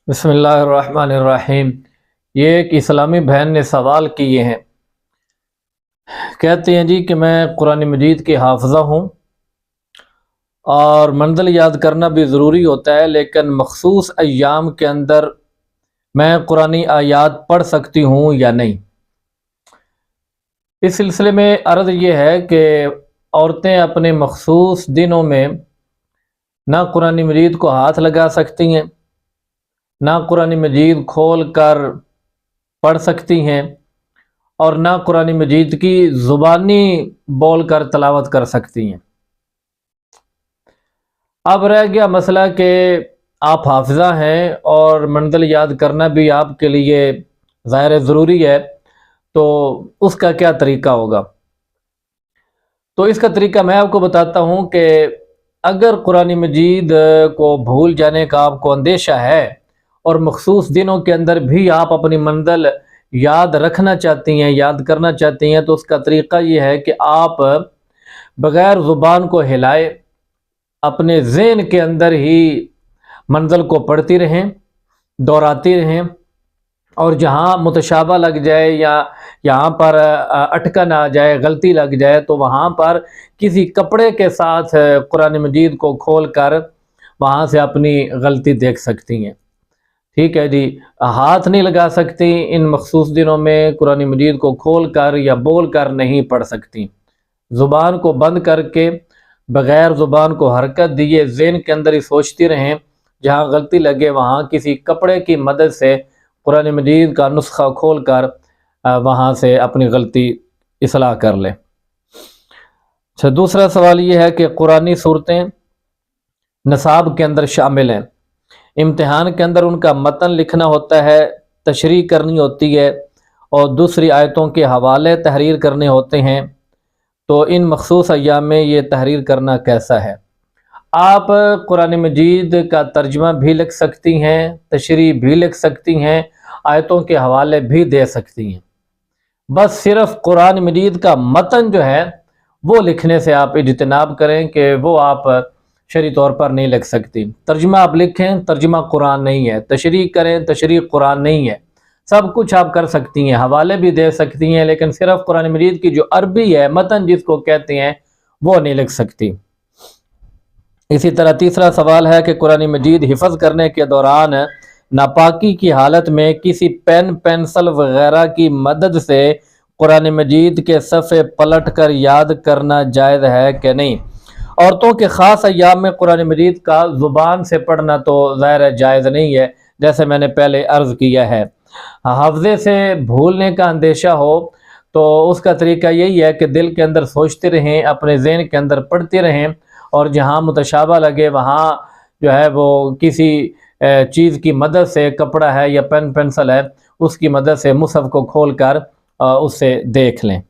بسم اللہ الرحمن الرحیم۔ یہ ایک اسلامی بہن نے سوال کیے ہیں، کہتے ہیں جی کہ میں قرآن مجید کے حافظہ ہوں اور منزل یاد کرنا بھی ضروری ہوتا ہے، لیکن مخصوص ایام کے اندر میں قرآنی آیات پڑھ سکتی ہوں یا نہیں؟ اس سلسلے میں عرض یہ ہے کہ عورتیں اپنے مخصوص دنوں میں نہ قرآن مجید کو ہاتھ لگا سکتی ہیں، نہ قرآن مجید کھول کر پڑھ سکتی ہیں، اور نہ قرآن مجید کی زبانی بول کر تلاوت کر سکتی ہیں۔ اب رہ گیا مسئلہ کہ آپ حافظہ ہیں اور منزل یاد کرنا بھی آپ کے لیے ظاہر ضروری ہے، تو اس کا کیا طریقہ ہوگا؟ تو اس کا طریقہ میں آپ کو بتاتا ہوں کہ اگر قرآن مجید کو بھول جانے کا آپ کو اندیشہ ہے اور مخصوص دنوں کے اندر بھی آپ اپنی منزل یاد رکھنا چاہتی ہیں، یاد کرنا چاہتی ہیں، تو اس کا طریقہ یہ ہے کہ آپ بغیر زبان کو ہلائے اپنے ذہن کے اندر ہی منزل کو پڑھتی رہیں، دہراتی رہیں، اور جہاں متشابہ لگ جائے یا یہاں پر اٹکن آ جائے، غلطی لگ جائے، تو وہاں پر کسی کپڑے کے ساتھ قرآن مجید کو کھول کر وہاں سے اپنی غلطی دیکھ سکتی ہیں۔ ٹھیک ہے جی، ہاتھ نہیں لگا سکتی، ان مخصوص دنوں میں قرآن مجید کو کھول کر یا بول کر نہیں پڑھ سکتی۔ زبان کو بند کر کے بغیر زبان کو حرکت دیے ذہن کے اندر ہی سوچتی رہیں، جہاں غلطی لگے وہاں کسی کپڑے کی مدد سے قرآن مجید کا نسخہ کھول کر وہاں سے اپنی غلطی اصلاح کر لیں۔ اچھا، دوسرا سوال یہ ہے کہ قرآنی صورتیں نصاب کے اندر شامل ہیں، امتحان کے اندر ان کا متن لکھنا ہوتا ہے، تشریح کرنی ہوتی ہے اور دوسری آیتوں کے حوالے تحریر کرنے ہوتے ہیں، تو ان مخصوص ایام میں یہ تحریر کرنا کیسا ہے؟ آپ قرآن مجید کا ترجمہ بھی لکھ سکتی ہیں، تشریح بھی لکھ سکتی ہیں، آیتوں کے حوالے بھی دے سکتی ہیں، بس صرف قرآن مجید کا متن جو ہے وہ لکھنے سے آپ اجتناب کریں کہ وہ آپ شرعی طور پر نہیں لکھ سکتی۔ ترجمہ آپ لکھیں، ترجمہ قرآن نہیں ہے، تشریح کریں، تشریح قرآن نہیں ہے، سب کچھ آپ کر سکتی ہیں، حوالے بھی دے سکتی ہیں، لیکن صرف قرآن مجید کی جو عربی ہے، متن جس کو کہتے ہیں، وہ نہیں لکھ سکتی۔ اسی طرح تیسرا سوال ہے کہ قرآن مجید حفظ کرنے کے دوران ناپاکی کی حالت میں کسی پین، پینسل وغیرہ کی مدد سے قرآن مجید کے صفحے پلٹ کر یاد کرنا جائز ہے کہ نہیں؟ عورتوں کے خاص ایام میں قرآن مجید کا زبان سے پڑھنا تو ظاہر جائز نہیں ہے، جیسے میں نے پہلے عرض کیا ہے۔ حافظے سے بھولنے کا اندیشہ ہو تو اس کا طریقہ یہی ہے کہ دل کے اندر سوچتے رہیں، اپنے ذہن کے اندر پڑھتے رہیں، اور جہاں متشابہ لگے وہاں جو ہے وہ کسی چیز کی مدد سے، کپڑا ہے یا پین پنسل ہے، اس کی مدد سے مصحف کو کھول کر اس سے دیکھ لیں۔